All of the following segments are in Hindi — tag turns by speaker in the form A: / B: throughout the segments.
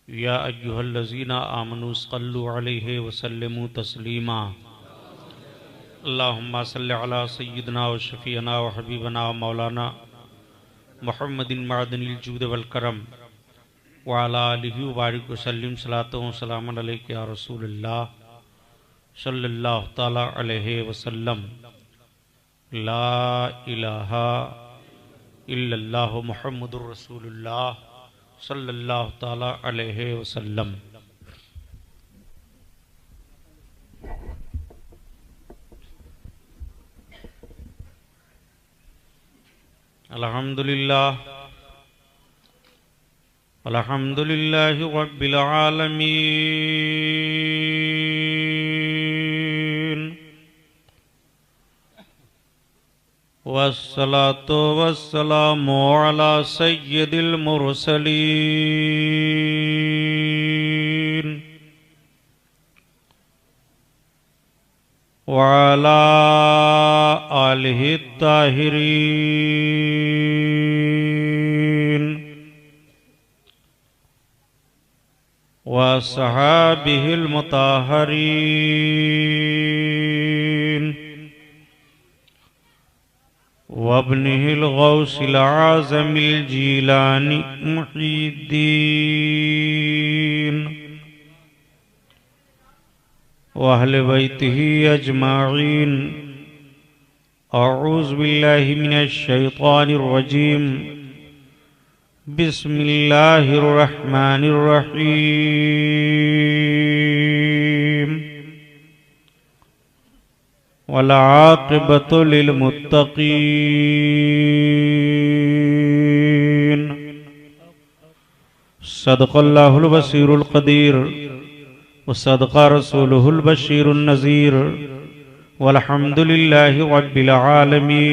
A: या अय्युहल्लज़ीना आमनू सल्लु अलैहि वसल्लिमू तस्लीमा। अल्लाहुम्मा सल्लि अला सय्यिदिना व शफ़ीअना व हबीबना व मौलाना मुहम्मदिन मअदनिल जूद वल करम व अला आलिहि व बारिक वसल्लिम सलातो व सलामन अलैका या रसूलल्लाह सल्लल्लाहु तआला अलैहि वसल्लम। ला इलाहा इल्लल्लाह मुहम्मदुर रसूलुल्लाह सल्लल्लाहु तआला अलैहि वसल्लम। अल्हम्दुलिल्लाह अल्हम्दुलिल्लाहि रब्बिल आलमीन वस्सलातु वस्सलामु अला सय्यिदिल मुरसलीन व अला आलिहि ताहिरीन व सहाबिहिल मुताहरीन वब्निहिल गौसिल आज़मिल जीलानी मुहीद्दीन व अहले बैतिही अजमाईन। अऊज़ु बिल्लाहि मिनश शैतानिर रजीम। बिस्मिल्लाहिर रहमानिर रहीम। वल आक़िबतु लिल मुत्तक़ीन। सदक़ल्लाहुल बसीरुल क़दीर व सदक़ा रसूलुहुल बशीरुन नज़ीर वल्हम्दुलिल्लाहि रब्बिल आलमीन।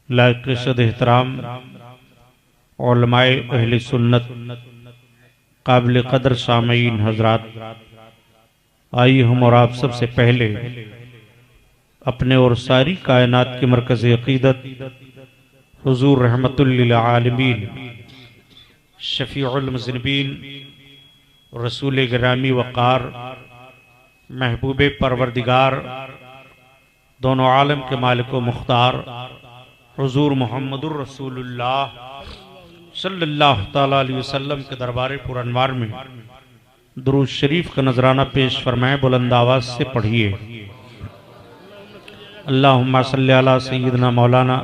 A: लायक़ सद एहतराम उलमाए अहले सुन्नत काबिल कदर सामईन हजरात, आइए हम और आप सबसे पहले अपने और सारी कायनात के मरकज़ अक़ीदत हुज़ूर रहमतुल लिल आलमीन शफ़ीउल मुज़निबीन रसूल गिरामी वक़ार महबूब परवरदिगार दोनों आलम के मालिक व मुख्तार हुज़ूर मुहम्मदुर रसूलुल्लाह सल्लल्लाहु तआला अलैहि वसल्लम के दरबार पुरअनवार में दुरूद शरीफ का नजराना पेश फरमाए। बुलंद आवाज से पढ़िए। अल्लाहुम्मा सल्लि अला सय्यिदिना मौलाना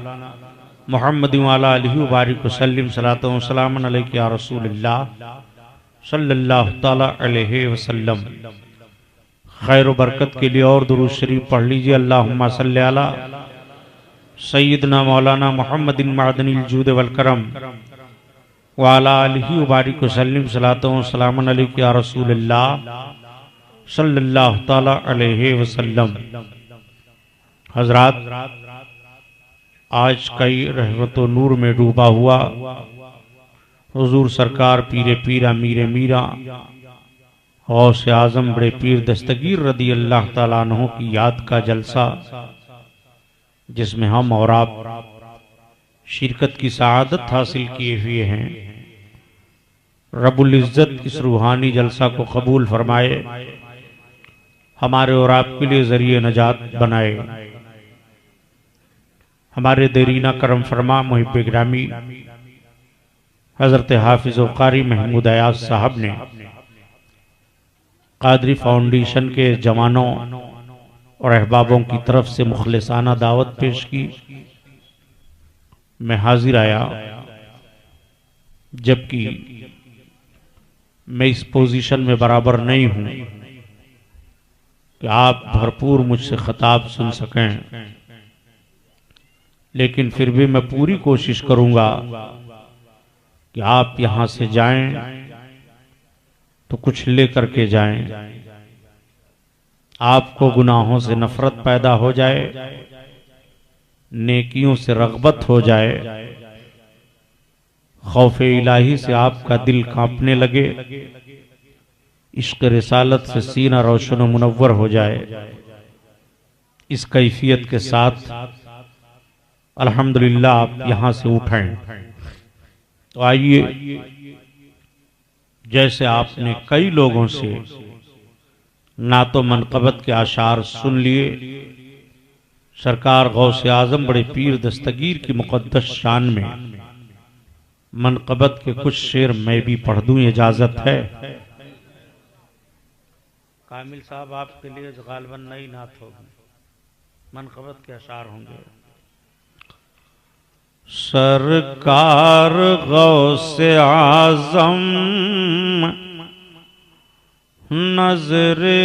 A: मुहम्मदिन व अला आलिहि व बारिक वसल्लिम सलातो व सलामन अलैका या रसूलल्लाह सल्लल्लाहु तआला अलैहि वसल्लम। खैर व बरकत के लिए और दुरूद शरीफ पढ़ लीजिए। अल्लाहुम्मा सल्लि अला सय्यिदिना मौलाना मुहम्मदिन मअदनिल जूद वल करम व अला आलिहि व बारिक वसल्लिम सलातो व सलामन अलैका या रसूलल्लाह सल्लल्लाहु तआला अलैहि वसल्लम। हजरात, आज कई रहमत व नूर में डूबा हुआ हुजूर सरकार पीरे पीरा मीरे मीरा गौसे आजम बड़े पीर दस्तगीर रदी अल्लाह ताला अन्हु की याद का जलसा, जिसमें हम और आप शिरकत की सआदत हासिल किए हुए हैं। रब्बुल इज्जत इस रूहानी जलसा को कबूल फरमाए, हमारे और आपके लिए जरिए नजात बनाए। हमारे देरीना करम फरमा मुहिब गिरामी हजरत हाफिज व कारी महमूद अयाज साहब ने कादरी फाउंडेशन के जवानों और अहबाबों की तरफ से मुखलिसाना दावत पेश की। मैं हाजिर आया, जबकि मैं इस पोजीशन में बराबर नहीं हूं कि आप भरपूर मुझसे खिताब सुन सकें, लेकिन फिर भी मैं पूरी कोशिश करूंगा कि आप यहां से जाएं तो कुछ लेकर के जाएं। आपको गुनाहों से नफरत पैदा हो जाए, नेकियों से रग़बत हो जाए, खौफ इलाही से आपका दिल कांपने लगे, इश्क रिसालत से सीना रोशन व मुनव्वर हो जाए। इस कैफियत के साथ अल्हम्दुलिल्लाह आप यहाँ से उठें। तो आइए, जैसे आपने कई लोगों से ना तो मनक़बत के आशार सुन लिए, सरकार गौसे आजम बड़े पीर दस्तगीर की मुक़द्दस शान में मनक़बत के कुछ शेर मैं भी पढ़ दूं, इजाजत है? कामिल साहब आपके लिए गालिबन नई नात होगी, मनक़बत के अशार होंगे। सरकार गौसे आजम नजरे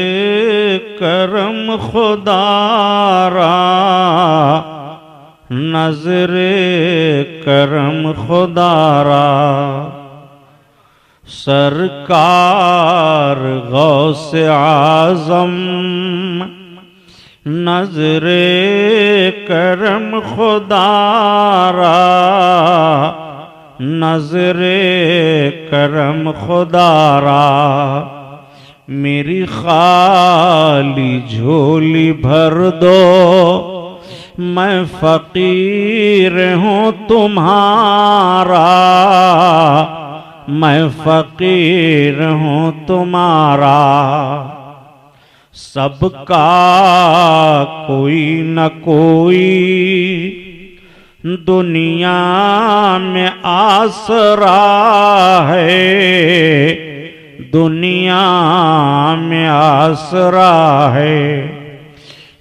A: करम खुदारा, नजरे करम खुदारा। सरकार गौसे आजम नजरे करम खुदारा, नजरे करम खुदारा। मेरी खाली झोली भर दो, मैं फकीर हूँ तुम्हारा, मैं फकीर हूँ तुम्हारा। सबका कोई न कोई दुनिया में आसरा है, दुनिया में आसरा है।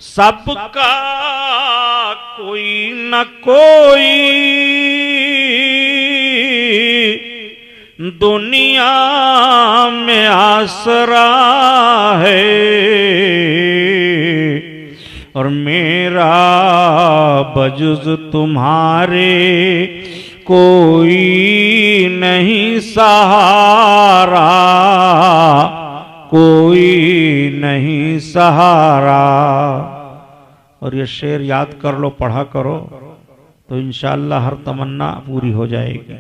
A: सबका कोई न कोई दुनिया में आसरा है, और मेरा बजुज तुम्हारे कोई नहीं सहारा, कोई नहीं सहारा। और ये शेर याद कर लो, पढ़ा करो, तो इंशाअल्लाह हर तमन्ना पूरी हो जाएगी।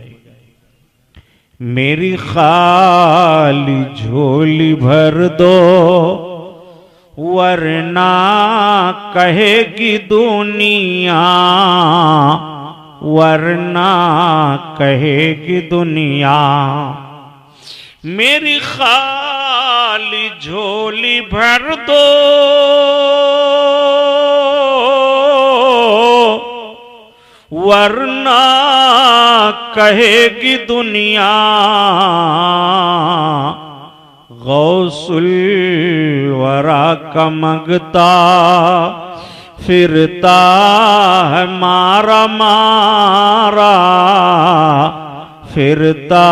A: मेरी खाली झोली भर दो, वरना कहेगी दुनिया, वरना कहेगी दुनिया। मेरी खाली झोली भर दो, वरना कहेगी दुनिया। गौसुल वरा का मगता फिरता है मारा मारा, फिरता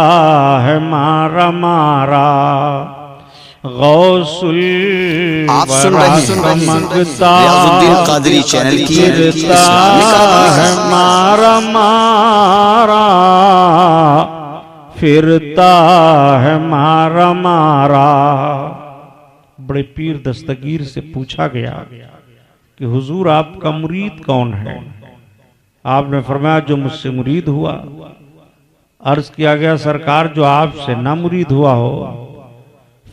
A: है मारा मारा। गौसुल
B: आप सुन रहे हैं रियाजुद्दीन कादरी चैनल की
A: फिरता है मारा मारा, फिरता है मारा मारा। बड़े पीर दस्तगीर से पूछा गया कि हुजूर आपका मुरीद कौन है? आपने फरमाया जो मुझसे मुरीद हुआ। अर्ज किया गया सरकार जो आपसे ना मुरीद हुआ हो?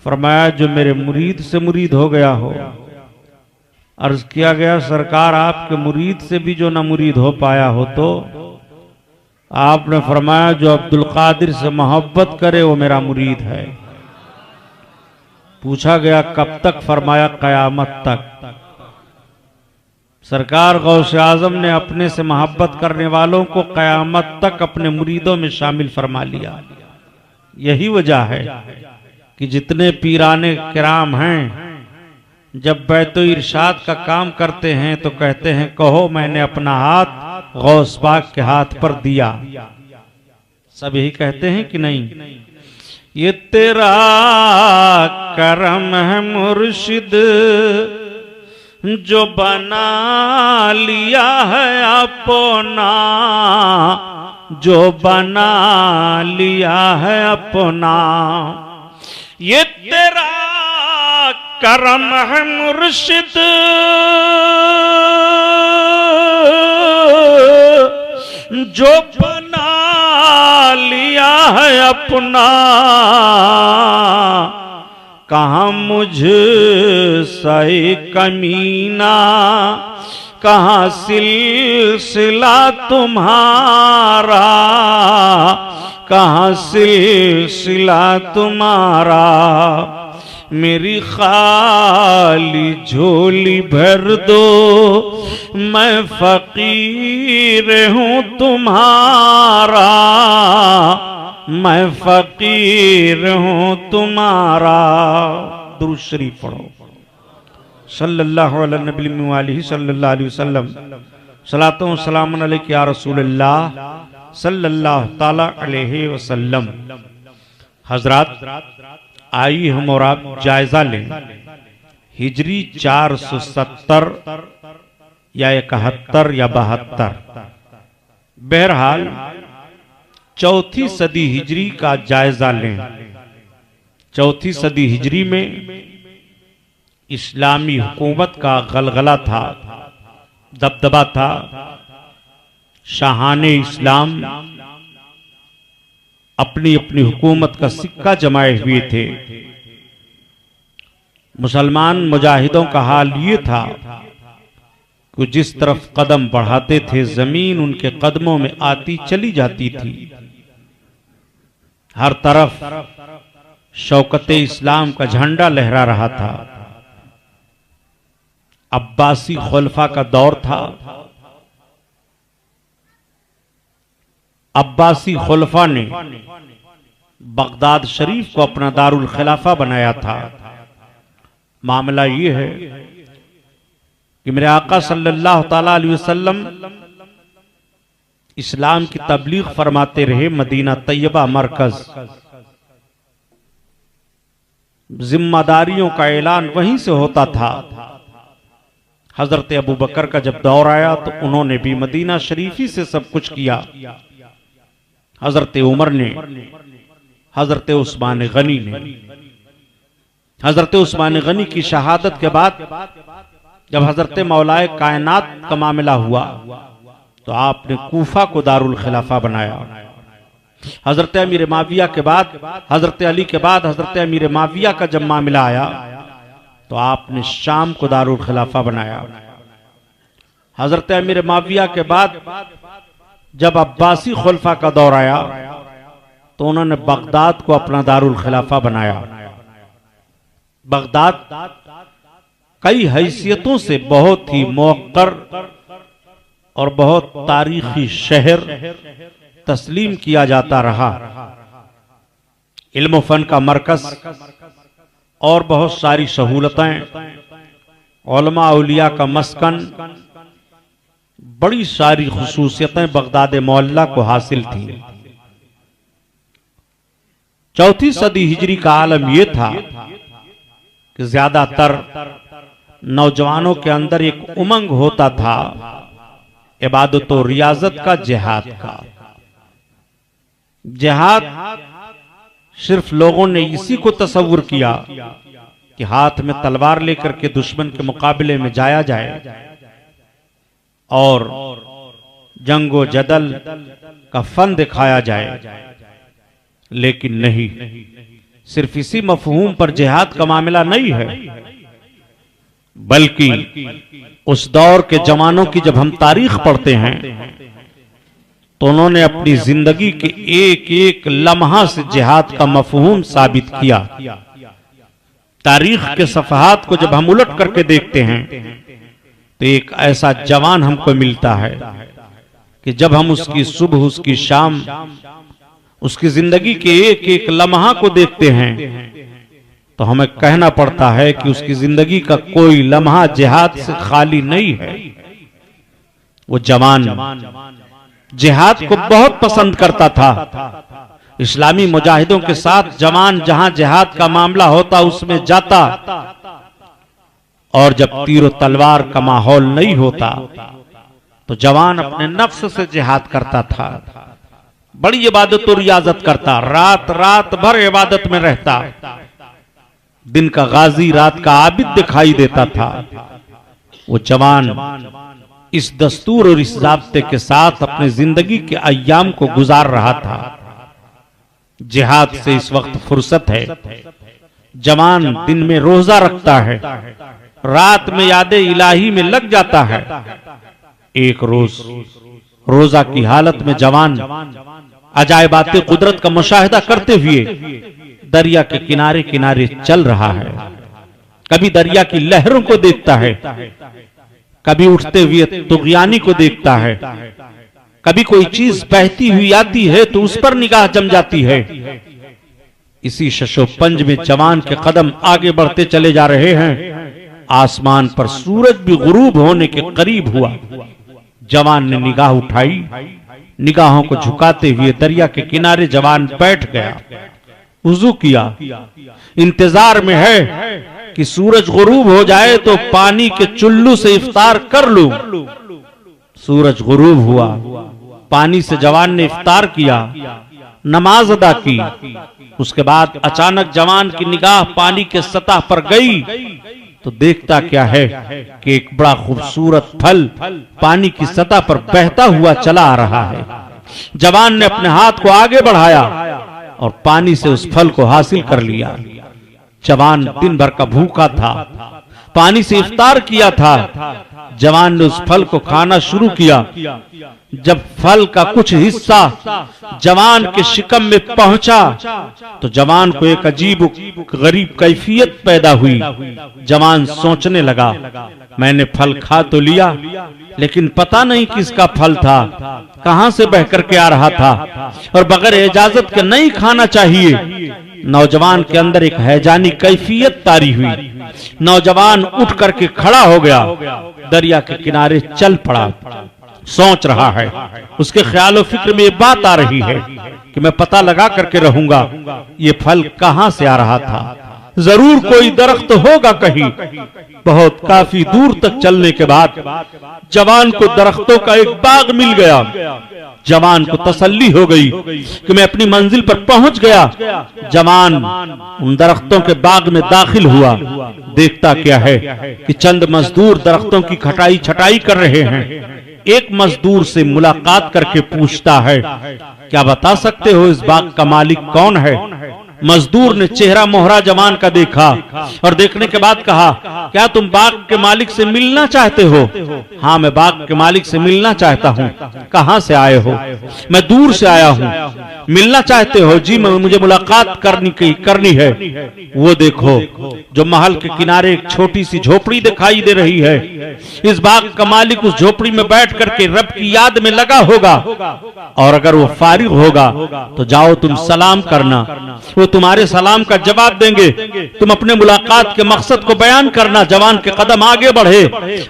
A: फरमाया जो मेरे मुरीद से मुरीद हो गया हो। अर्ज किया गया सरकार आपके मुरीद से भी जो ना मुरीद हो पाया हो तो? आपने फरमाया जो अब्दुल कादिर से मोहब्बत करे वो मेरा मुरीद है। पूछा गया कब तक? फरमाया कयामत तक। सरकार गौसे आजम ने अपने से मोहब्बत करने वालों को कयामत तक अपने मुरीदों में शामिल फरमा लिया। यही वजह है कि जितने पीराने किराम हैं जब बैतो इरशाद का काम करते हैं तो कहते हैं कहो मैंने अपना हाथ गौस पाक के हाथ पर दिया। सब यही कहते हैं कि नहीं? ये तेरा करम है मुर्शिद जो बना लिया है अपना, जो बना लिया है अपना। ये तेरा करम है मुर्शिद जो बना लिया है अपना। कहाँ मुझ सही कमीना, कहाँ सिलसिला तुम्हारा, कहाँ सिलसिला तुम्हारा, मेरी खाली झोली भर दो, मैं फकीर हूँ तुम्हारा, मैं फकीर हूँ तुम्हारा। दुरूद शरीफ पढ़ो। सल्लल्लाहु अलैहि वसल्लम। सलातो व सलाम अलैका या रसूलल्लाह सल्लल्लाहु ताला अलैहि वसल्लम। हजरात, आइए हम और आप जायजा लें हिजरी 470 या 71 या 72, बहरहाल चौथी सदी हिजरी का जायजा लें। चौथी सदी हिजरी में इस्लामी हुकूमत का गलगला था, दबदबा था। शाहाने इस्लाम अपनी अपनी हुकूमत का सिक्का जमाए हुए थे। मुसलमान मुजाहिदों का हाल ये था कि जिस तरफ कदम बढ़ाते थे जमीन उनके कदमों में आती चली जाती थी। हर तरफ शौकते इस्लाम का झंडा लहरा रहा था। अब्बासी खुलफा का दौर था। अब्बासी खुलफा ने बगदाद शरीफ को अपना दारुल खिलाफा बनाया था। मामला ये है कि मेरे आका सल्लल्लाहु ताला अलैहि वसल्लम इस्लाम की तबलीग फरमाते रहे। मदीना तैयबा मरकज, जिम्मेदारियों का ऐलान वहीं से होता था। हजरत अबू बकर का जब दौर आया तो उन्होंने भी मदीना शरीफी से सब कुछ किया। हजरत उमर ने, हजरत उस्मान गनी ने, हजरत उस्मान गनी की शहादत के बाद जब हजरत मौलाए कायनात का मामला हुआ तो आपने कूफा को दारुल खिलाफा बनाया। हजरत अमीर माविया के बाद, हजरत अली के बाद हजरत अमीर माविया का जब मामला आया तो आपने शाम को दारुल खिलाफा बनाया। हजरत अमीर माविया के बाद जब अब्बासी खुलफा का दौर आया तो उन्होंने बगदाद को अपना दारुल खिलाफा बनाया। बगदाद कई हैसियतों से बहुत ही मौक्कर और बहुत तारीखी शहर तस्लीम किया जाता रहा। इल्म फन का मरकज और बहुत सारी सहूलतें, उलमा औलिया का मस्कन, बड़ी सारी खुसूसियतें बगदाद मोहल्ला को हासिल थी। चौथी सदी हिजरी का आलम यह था कि ज्यादातर नौजवानों के अंदर एक उमंग होता था इबादत और रियाजत का, जिहाद का। जिहाद सिर्फ लोगों ने इसी को तसव्वुर किया कि हाथ में तलवार लेकर के दुश्मन के मुकाबले में जाया जाए और जंगो जदल का फन दिखाया जाए। लेकिन नहीं, सिर्फ इसी मफहूम पर जिहाद का मामला नहीं है, बल्कि उस दौर के जवानों की जब हम तारीख पढ़ते हैं तो उन्होंने अपनी जिंदगी के एक एक लम्हा से जिहाद का मफहूम साबित किया। तारीख के सफहात को जब हम उलट करके देखते हैं तो एक ऐसा जवान हमको मिलता है कि जब हम उसकी सुबह, उसकी शाम, उसकी जिंदगी के एक एक लम्हा को देखते हैं तो हमें कहना पड़ता है कि उसकी जिंदगी का कोई लम्हा जिहाद से खाली नहीं है। वो जवान जिहाद को बहुत पसंद करता था। इस्लामी मुजाहिदों के साथ जवान जहां जिहाद का मामला होता उसमें जाता, और जब तीर तलवार का माहौल नहीं होता तो जवान अपने नफ्स से जिहाद करता था। बड़ी इबादत और रियाजत करता, रात रात भर इबादत में रहता। दिन का गाजी रात का आबिद दिखाई देता था। वो जवान इस दस्तूर और इस ज़ाब्ते के साथ अपनी जिंदगी के अय्याम को गुजार रहा था। जिहाद से इस वक्त फुर्सत है। जवान दिन में रोजा रखता है, रात में यादे इलाही में लग जाता है। एक रोज रोजा की हालत में जवान अजायबाते कुदरत का मुशाहिदा करते हुए दरिया के किनारे किनारे चल रहा है। कभी दरिया की लहरों को देखता है, कभी उठते हुए तुगयानी को देखता है, कभी कोई चीज बहती हुई आती है तो उस पर निगाह जम जाती है। इसी शशोपंज में जवान के कदम आगे बढ़ते चले जा रहे हैं। आसमान पर सूरज भी गुरूब होने के करीब हुआ। जवान ने निगाह उठाई, निगाहों को झुकाते हुए दरिया के किनारे जवान बैठ गया, वुजू किया, इंतजार में है कि सूरज गुरूब हो जाए तो पानी के चुल्लू से इफ्तार कर लूं। सूरज गुरूब हुआ, पानी से जवान ने इफ्तार किया, नमाज अदा की। उसके बाद अचानक जवान की निगाह पानी के सतह पर गई तो देखता क्या है कि एक बड़ा खूबसूरत फल पानी की सतह पर बहता हुआ चला आ रहा है। जवान ने अपने हाथ को आगे बढ़ाया और पानी से उस फल को हासिल कर लिया। जवान दिन भर का भूखा था, पानी से इफ्तार किया था। जवान ने उस फल को खाना शुरू किया। जब फल का कुछ हिस्सा जवान के शिकम में पहुंचा तो जवान को एक अजीब गरीब कैफियत पैदा हुई। जवान सोचने लगा, मैंने फल खा तो लिया लेकिन पता नहीं किसका फल था, कहां से बह करके आ रहा था और बगैर इजाजत के नहीं खाना चाहिए। नौजवान के अंदर एक हैजानी कैफियत तारी हुई। नौजवान उठ करके खड़ा हो गया, दरिया के किनारे चल पड़ा। सोच रहा है, उसके ख्याल और फिक्र में ये बात आ रही है कि मैं पता लगा करके रहूंगा ये फल कहां से आ रहा था। जरूर कोई दरख्त होगा कहीं। बहुत काफी दूर तक चलने के बाद जवान को दरख्तों का एक बाग मिल गया। जवान को तसल्ली हो गई कि मैं अपनी मंजिल पर पहुंच गया। जवान उन दरख्तों के बाग में दाखिल हुआ। देखता क्या है कि चंद मजदूर दरख्तों की कटाई छटाई कर रहे हैं। एक मजदूर से मुलाकात करके पूछता है, क्या बता सकते हो इस बाग का मालिक कौन है? मजदूर ने चेहरा मोहरा जवान का देखा और देखने के बाद कहा, क्या तुम बाग के मालिक से मिलना चाहते हो? हाँ, मैं बाग के मालिक से मिलना चाहता हूँ। कहाँ से आए हो? मैं दूर से आया हूँ। मिलना चाहते हो? जी, मुझे मुलाकात करनी है। वो देखो, जो महल के किनारे एक छोटी सी झोपड़ी दिखाई दे रही है। इस बाग का मालिक उस झोपड़ी में बैठ करके रब की याद में लगा होगा और अगर वो फारिग होगा तो जाओ तुम सलाम करना, वो तुम्हारे सलाम का जवाब देंगे। तुम अपने मुलाकात के मकसद को बयान करना। जवान के कदम आगे बढ़े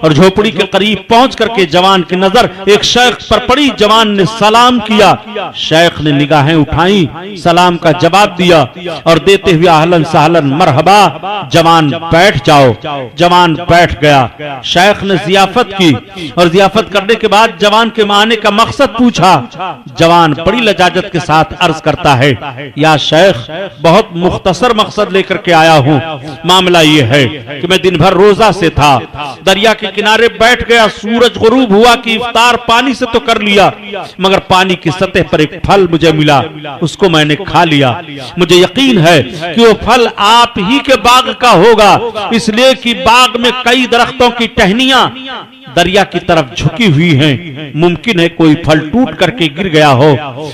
A: और झोपड़ी के करीब पहुंच करके जवान की नजर एक शेख पर पड़ी। जवान ने सलाम किया, शेख ने निगाहें उठाई, सलाम का जवाब दिया और देते हुए अहलन सहलन मरहबा, जवान बैठ जाओ। जवान बैठ गया। शेख ने जियाफत की और जियाफत करने के बाद जवान के आने का मकसद पूछा। जवान बड़ी लजाजत के साथ अर्ज करता है, या शेख, बहुत मुख्तसर मकसद लेकर के आया हूँ। मामला ये है कि मैं दिन भर रोजा से था, दरिया के किनारे बैठ गया। सूरज गुरूब हुआ कि इफ्तार पानी से तो कर लिया, मगर पानी की सतह पर एक फल मुझे मिला, उसको मैंने खा लिया। मुझे यकीन है कि वो फल आप ही के बाग का होगा, इसलिए कि बाग में कई दरख्तों की टहनियां दरिया की तरफ झुकी हुई हैं। मुमकिन है कोई फल टूट करके गिर गया हो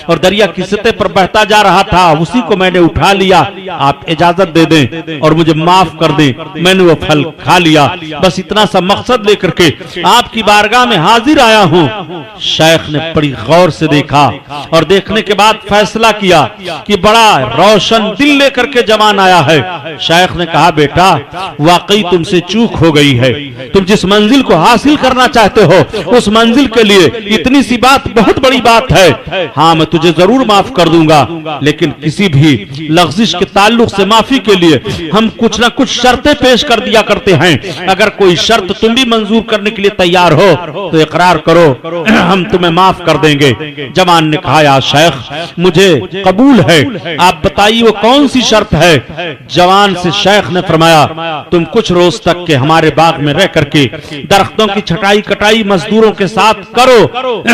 A: और दरिया की सतह पर बहता जा रहा था, उसी को मैंने उठा लिया। आप इजाजत दे दें और मुझे माफ कर दें, मैंने वो फल खा लिया। बस इतना सा मकसद लेकर के आपकी बारगाह में हाजिर आया हूँ। शेख ने बड़ी गौर से देखा और देखने के बाद फैसला किया कि बड़ा रोशन दिल लेकर के जवान आया है। शेख ने कहा, बेटा, वाकई तुमसे चूक हो गई है। तुम जिस मंजिल को हासिल करना चाहते हो उस मंजिल के लिए इतनी सी बात बहुत बड़ी बात है। हाँ, मैं तुझे जरूर माफ कर दूंगा, लेकिन किसी भी लफ्जिश के ताल्लुक से माफी के लिए हम कुछ ना कुछ शर्तें पेश कर दिया करते हैं। अगर कोई शर्त तुम भी मंजूर करने के लिए तैयार हो तो इकरार करो, हम तुम्हें माफ कर देंगे। जवान ने कहा, या शेख, मुझे कबूल है, आप बताइए वो कौन सी शर्त है? जवान से शेख ने फरमाया, तुम कुछ रोज तक के हमारे बाग में रह करके दरख्तों की छटाई कटाई मजदूरों के साथ करो,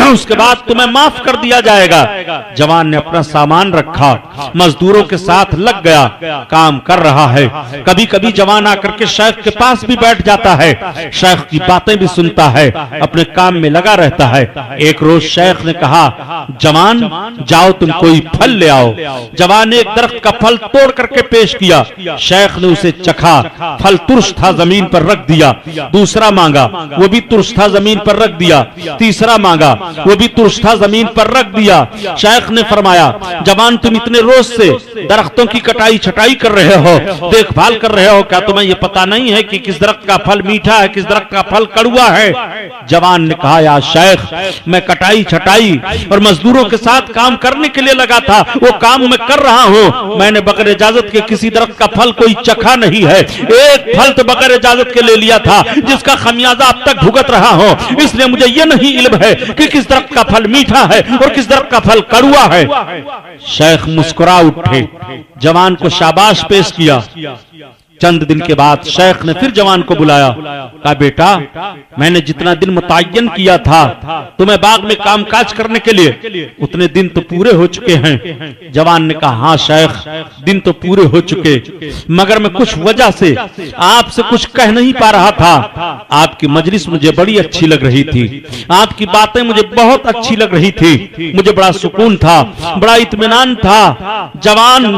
A: उसके बाद तुम्हें माफ कर दिया जाएगा। जवान ने अपना सामान रखा, मजदूरों के साथ लग गया, काम कर रहा है। कभी कभी जवान आकर के शेख के पास भी बैठ जाता है, शेख की बातें भी सुनता है, अपने काम में लगा रहता है। एक रोज शेख ने कहा, जवान जाओ तुम कोई फल ले आओ। जवान ने एक दरख्त का फल तोड़ करके पेश किया, शेख ने उसे चखा, फल तुर्श था, जमीन पर रख दिया। दूसरा मांगा, वो भी तुर्श था, जमीन पर रख दिया। तीसरा मांगा, वो भी तुर्श था, जमीन पर रख दिया। शेख ने फरमाया, जवान तुम इतने रोज से दरख्तों की कटाई छटाई कर रहे हो, देखभाल कर रहे हो, क्या तुम्हें ये पता नहीं है कि किस दरख्त का फल मीठा है, किस दरख्त का फल कड़वा है? जवान ने कहा, या शेख मैं कटाई छटाई और मजदूरों के साथ काम करने के लिए लगा था, वो काम मैं कर रहा हूँ। मैंने बगैर इजाजत के किसी दरख्त का फल कोई चखा नहीं है। एक फल तो बगैर इजाजत के ले लिया था, जिसका खमियाजा अब तक भुगत रहा हूँ। इसलिए मुझे यह नहीं इल्म है कि किस दरख्त का फल मीठा है और किस दरख्त का फल कड़वा है। शेख मुस्कुरा उठे, जवान को शाबाश पेश किया। चंद दिन के बाद शेख ने फिर जवान को बुलाया, कहा, बेटा मैंने जितना दिन मुतय्यन किया था तुम्हें बाग में कामकाज करने के लिए, उतने दिन तो पूरे हो चुके हैं। जवान ने कहा, हाँ शेख दिन तो पूरे हो चुके, मगर मैं कुछ वजह से आपसे कुछ कह नहीं पा रहा था। आपकी मजलिस मुझे बड़ी अच्छी लग रही थी, आपकी बातें मुझे बहुत अच्छी लग रही थी, मुझे बड़ा सुकून था, बड़ा इत्मीनान था। जवान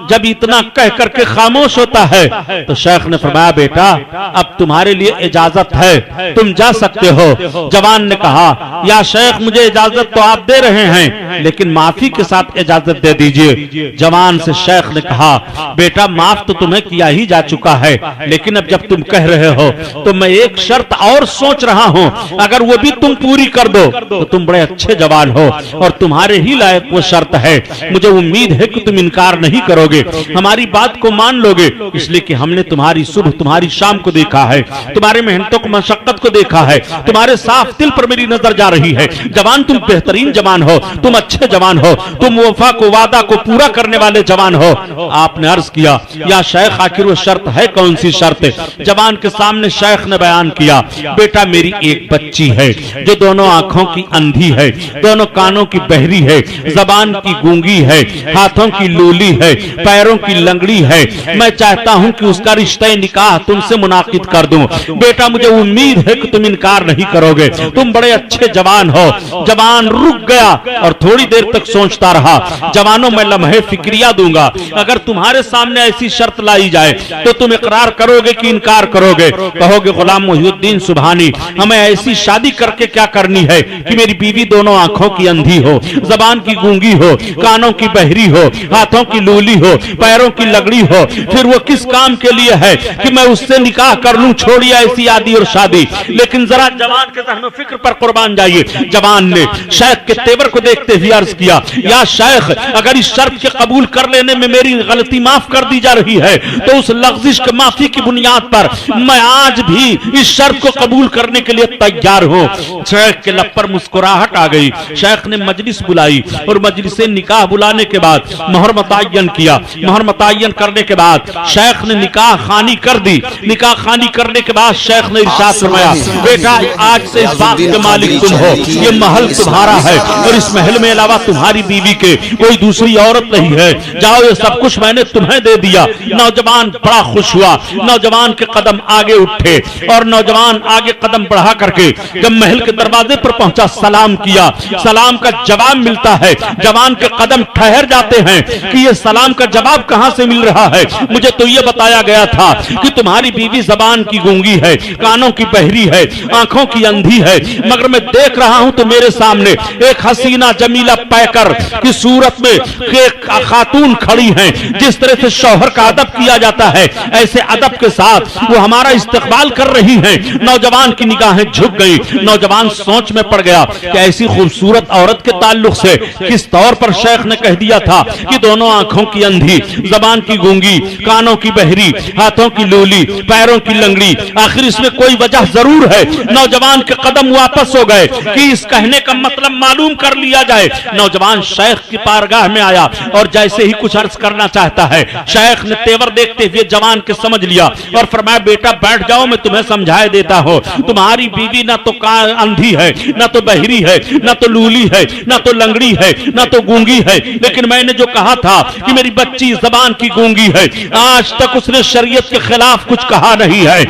A: जब इतना कह करके खामोश होता है तो शेख ने फरमाया, बेटा अब तुम्हारे लिए इजाजत है, तुम जा सकते हो। जवान ने कहा, या शेख मुझे इजाजत तो आप दे रहे हैं, लेकिन माफी के साथ इजाजत दे दीजिए। जवान से शेख ने कहा, बेटा माफ तो तुम्हें किया ही जा चुका है, लेकिन अब जब तुम कह रहे हो तो मैं एक शर्त और सोच रहा हूँ, अगर वो भी तुम पूरी कर दो तो तुम बड़े अच्छे जवान हो और तुम्हारे ही लायक वो शर्त है। मुझे उम्मीद है कि तुम इनकार नहीं करोगे, हमारी बात को मान लोगे, इसलिए कि हमने तुम्हारी सुबह तुम्हारी शाम को देखा है, तुम्हारे मेहनतों को मशक्कत को देखा है, तुम्हारे साफ दिल पर मेरी नजर जा रही है। जवान तुम बेहतरीन जवान हो, तुम अच्छे जवान हो, तुम वफा को वादा को पूरा करने वाले जवान हो। आपने अर्ज किया, या शेख आखिर वो शर्त है कौन सी शर्त? जवान के सामने शेख ने बयान किया, बेटा मेरी एक बच्ची है जो दोनों आंखों की अंधी है, दोनों कानों की बहरी है, जबान की गूंगी है, हाथों की लूली है, पैरों की लंगड़ी है। मैं चाहता हूं कि उसका रिश्ता निकाह तुमसे मुनाकिद कर दूं। बेटा मुझे उम्मीद है कि तुम इनकार नहीं करोगे, तुम बड़े अच्छे जवान हो। जवान रुक गया और थोड़ी देर तक सोचता रहा। जवानों मैं लम्हे फिक्रिया दूंगा, अगर तुम्हारे सामने ऐसी शर्त लाई जाए तो तुम इकरार करोगे कि इनकार करोगे? कहोगे गुलाम मोहिउद्दीन सुभानी हमें ऐसी शादी करके क्या करनी है कि मेरी बीवी दोनों आंखों की अंधी हो, जबान की गूंगी हो, कानों की बहरी हो, हाथों की लूली हो, पैरों की लगड़ी हो, फिर वो किस काम के लिए है कि मैं उससे निकाह कर लूं? छोड़िए ऐसी आदि और शादी। लेकिन जरा जवान के ज़हन फिक्र पर कुर्बान जाइए। जवान ने शेख के तेवर को देखते हुए अर्ज किया, या शेख अगर इस शर्त के कबूल कर लेने में मेरी गलती माफ कर दी जा रही है तो उस लफ्जिश के माफी की बुनियाद पर मैं आज भी इस शर्त को कबूल करने के लिए तैयार हूं। शेख के लब पर मुस्कुराहट आ गई। शेख ने मजलिस बुलाई और मजलिस निकाह बुलाने के बाद मोहर मुतय्यन किया। मोहर मुतय्यन करने के बाद शेख ने निकाह खानी कर दी। निकाह खानी करने के बाद शेख ने इरशाद फरमाया, बेटा आज से इस बात के मालिक तुम हो, ये महल तुम्हारा है और इस महल में अलावा तुम्हारी बीवी के कोई दूसरी औरत नहीं है। जाओ ये सब कुछ मैंने तुम्हें दे दिया। नौजवान बड़ा खुश हुआ। नौजवान के कदम आगे उठे और नौजवान आगे कदम बढ़ा करके जब महल के दरवाजे पर पहुंचा सलाम किया। सलाम का जवाब मिलता है। जवान के कदम ठहर जाते हैं कि ये सलाम का जवाब कहां से मिल रहा है। मुझे तो ये बताया गया था कि तुम्हारी बीवी जबान की गूंगी है, कानों की बहरी है, आंखों की अंधी है, मगर मैं देख रहा हूं तो मेरे सामने एक हसीना जमीला पैकर की सूरत में एक खातून खड़ी हैं। जिस तरह से शौहर का अदब किया जाता है ऐसे अदब के साथ वो हमारा इस्तकबाल कर रही हैं। नौजवान की निगाहें झुक गई। नौजवान सोच में पड़ गया कि ऐसी खूबसूरत औरत के ताल्लुक से किस तौर पर शेख ने कह दिया था कि दोनों आंखों की अंधी, जबान की गूंगी, कानों की बहरी, हाथों की लूली, पैरों की लंगड़ी। आखिर इसमें कोई वजह जरूर है। नौजवान के कदम वापस हो गए कि इस कहने का मतलब मालूम कर लिया जाए। नौजवान शेख की पारगाह में आया और जैसे ही कुछ अर्ज करना चाहता है, शेख ने तेवर देखते हुए जवान के समझ लिया और फरमाया, बेटा बैठ जाओ, मैं तुम्हें समझाए देता हूं। तुम्हारी बीवी ना तो अंधी है, ना तो बहरी है, ना तो लूली है, ना तो लंगड़ी है, ना तो गूंगी है, लेकिन मैंने जो कहा था कि मेरी बच्ची जबान की गूंगी है, आज तक उसने शरीयत के खिलाफ कुछ कहा नहीं है।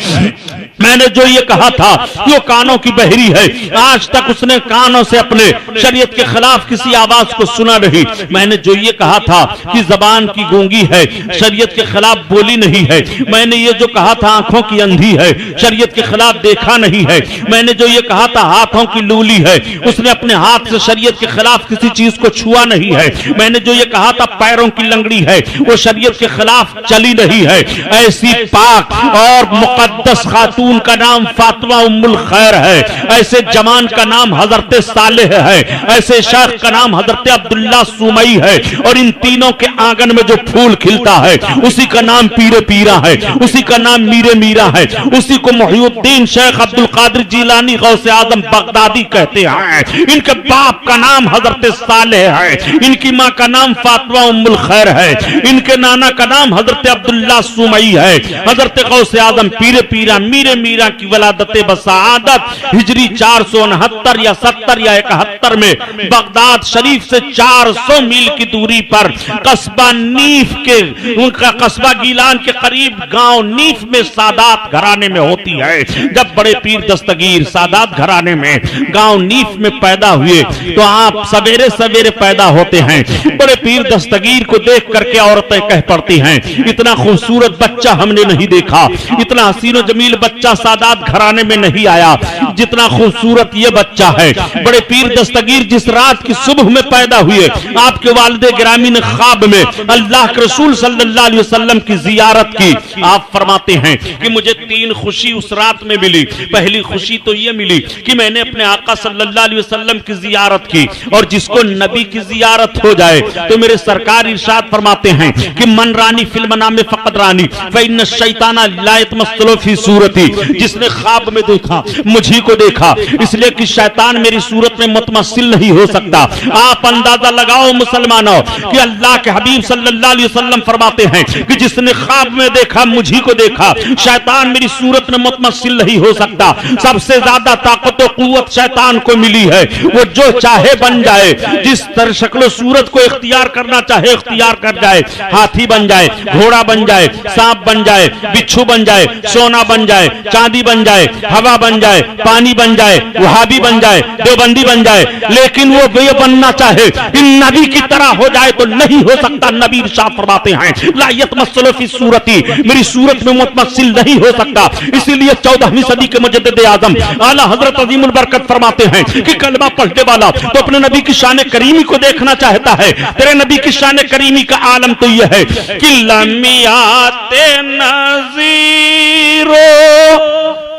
A: मैंने जो ये कहा था कि वो कानों की बहरी है, आज तक उसने कानों से अपने शरीयत के खिलाफ किसी आवाज को सुना नहीं। मैंने जो ये कहा था कि जबान की गूंगी है, शरीयत के खिलाफ बोली नहीं है। मैंने ये जो कहा था आंखों की अंधी है, शरीयत के खिलाफ देखा नहीं है। मैंने जो ये कहा था हाथों की लूली है, उसने अपने हाथ से शरीयत के खिलाफ किसी चीज को छुआ नहीं है। मैंने जो ये कहा था पैरों की लंगड़ी है, वो शरीयत के खिलाफ चली नहीं है। ऐसी पाक और मुकद्दस खातून का नाम फातिमा उम्मुल खैर है, ऐसे जवान का नाम हजरत सालेह है, ऐसे शेख का नाम हजरत अब्दुल्ला सुमई है, और इन तीनों के आंगन में जो फूल खिलता है उसी का नाम पीरे पीरा है, उसी का नाम मीरे मीरा है, उसी को मुहिउद्दीन शेख अब्दुल कादिर जिलानी गौसे आजम बगदादी कहते हैं। इनके बाप का नाम हजरत सालेह है, इनकी माँ का नाम फातिमा उम्मुल खैर है, इनके नाना का नाम हजरत अब्दुल्ला सुमई है। हजरत गौसे आजम पीरे पीरा मीरे मीरा की वलादत बसादत हिजरी 469 या 70 या 71 में बगदाद शरीफ से 400 मील की दूरी पर कस्बा नीफ के, उनका कस्बा गीलान के करीब गांव नीफ में सादात घराने में होती है। जब बड़े पीर दस्तगीर सादात घराने में गांव नीफ में पैदा हुए तो आप सवेरे सवेरे पैदा होते हैं। बड़े पीर दस्तगीर को देख करके औरतें कह पड़ती हैं, इतना खूबसूरत बच्चा हमने नहीं देखा, इतना हसीनो जमील बच्चा सादात घराने में नहीं आया जितना खूबसूरत ये बच्चा है। बड़े पीर दस्तगीर जिस रात की सुबह में पैदा हुए, आपके वालिद गिरामी ने ख्वाब में अल्लाह के रसूल सल्लल्लाहु अलैहि वसल्लम की जियारत की। आप फरमाते हैं कि मुझे 3 खुशी उस रात में मिली। पहली खुशी तो ये मिली कि मैंने अपने आका सल्लल्लाहु अलैहि वसल्लम की जियारत की, और जिसको नबी की जियारत हो जाए तो मेरे सरकार इरशाद फरमाते हैं कि मन रानी फिल्म में फकत रानी फ़इन्न शैताना ला यतमस्सलु फी सूरती, जिसने ख्वाब में देखा मुझी को देखा, इसलिए कि शैतान मेरी सूरत में मुतमस्सिल नहीं हो सकता। आप अंदाजा लगाओ मुसलमानों कि अल्लाह के हबीब सल्लल्लाहु अलैहि वसल्लम फरमाते हैं कि जिसने ख्वाब में देखा मुझी को देखा, शैतान मेरी सूरत में मुतमस्सिल नहीं हो सकता। सबसे ज्यादा ताकत और कुव्वत शैतान को मिली है, वो जो चाहे बन जाए, जिस तरह शक्ल सूरत को इख्तियार करना चाहे इख्तियार कर जाए। हाथी बन जाए, घोड़ा बन जाए, सांप बन जाए, बिच्छू बन जाए, सोना बन जाए, चांदी बन जाए, हवा बन जाए, पानी बन जाए, वहाबी बन जाए, देवबंदी बन जाए, लेकिन वो ये बनना चाहे इन नबी की तरह हो जाए तो नहीं हो सकता। नबी इरशाद फरमाते हैं ला यतमस्सलु फी सूरती, मेरी सूरत में मुतमस्सिल नहीं हो सकता। इसीलिए 14वीं सदी के मुजद्दिद आजम आला हजरत अजीमुल बरकत फरमाते हैं कि कलमा पढ़ने वाला तो अपने नबी की शान करीमी को देखना चाहता है। तेरे नबी की शान करीमी का आलम तो यह है कि लमियाते नज़ीरो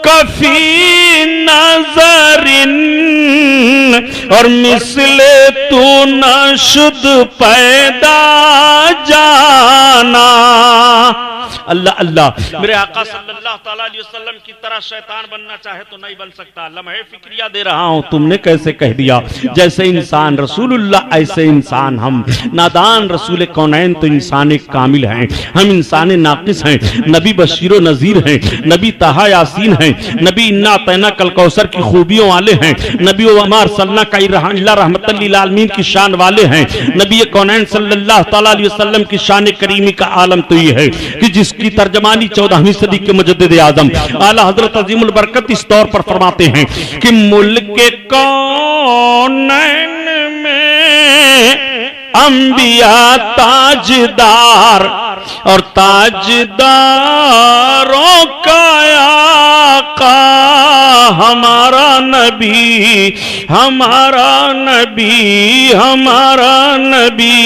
A: कफी नजरिन और मिसले तू नशुद पैदा जाना। अल्लाह अल्लाह, मेरे आका सल्लल्लाहु ताला अलैहि वसल्लम की तरह शैतान बनना चाहे तो नहीं बन सकता। लम्हे फिक्रिया दे रहा हूं, तुमने कैसे कह दिया जैसे इंसान रसूलुल्लाह ऐसे इंसान हम। नादान रसूल कौनैन तो इंसान एक कामिल हैं, हम इंसान नाकिस हैं। नबी बशीरो नजीर हैं, नबी तहा यासीन हैं, नबी इन्ना तैना कल कौसर की खूबियों वाले हैं, नबी वमार सल्ला का रहमतल लिल आलमीन की शान वाले हैं। नबी कौनैन सल्लल्लाहु ताला अलैहि वसल्लम की शान करीमी का आलम तो ये है कि जिसकी तर्जमानी 14वीं सदी के मुजद्दिद आजम आला हजरत अजीमुल बरकत इस तौर पर फरमाते हैं कि मुल्क कौनैन में अंबिया ताजदार और ताजदारों का आका हमारा नबी, हमारा नबी, हमारा नबी।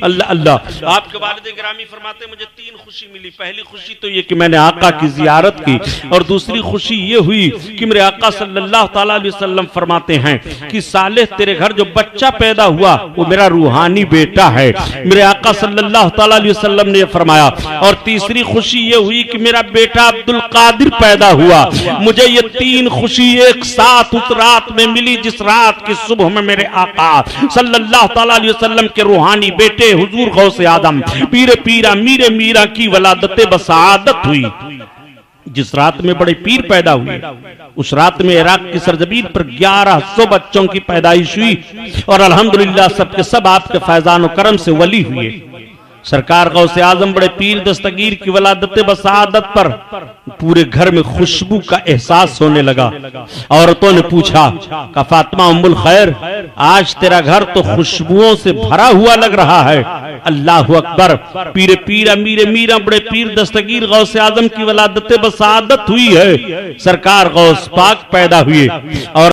A: अल्लाह अल्लाह। आपके वालिद गिरामी फरमाते मुझे 3 खुशी मिली। पहली खुशी तो ये कि मैंने आका की जियारत की, और दूसरी खुशी ये हुई कि मेरे आका सल्लल्लाहु ताला अलैहि वसल्लम फरमाते हैं कि साले तेरे घर जो बच्चा पैदा हुआ वो मेरा रूहानी बेटा है। मेरे आका सल्लल्लाहु ताला अलैहि वसल्लम ने फरमाया। और तीसरी खुशी ये हुई कि मेरा बेटा अब्दुल कादिर पैदा हुआ। मुझे ये 3 खुशी एक साथ उस रात में मिली जिस रात की सुबह में मेरे आका सल्लल्लाहु ताला अलैहि वसल्लम के रूहानी बेटे हुजूर गौसे आदम पीरे पीरा मीरे मीरा की वलादत बसादत हुई। जिस रात में बड़े पीर पैदा हुए, उस रात में इराक की सरजमीन पर 1100 बच्चों की पैदाइश हुई, और अल्हम्दुलिल्लाह सबके सब आपके फैजान और करम से वली हुए। सरकार गौसे आजम बड़े पीर दस्तगीर की वलादत बसादत पर पूरे घर में खुशबू का एहसास होने लगा। औरतों ने पूछा का फातिमा उम्मुल खैर, आज तेरा घर तो खुशबुओं से भरा हुआ लग रहा है। अल्लाह अकबर। पीरे पीर अमीर मीरा बड़े पीर दस्तगीर गौसे आजम की वलादत बसादत हुई है। सरकार गौस पाक पैदा हुए और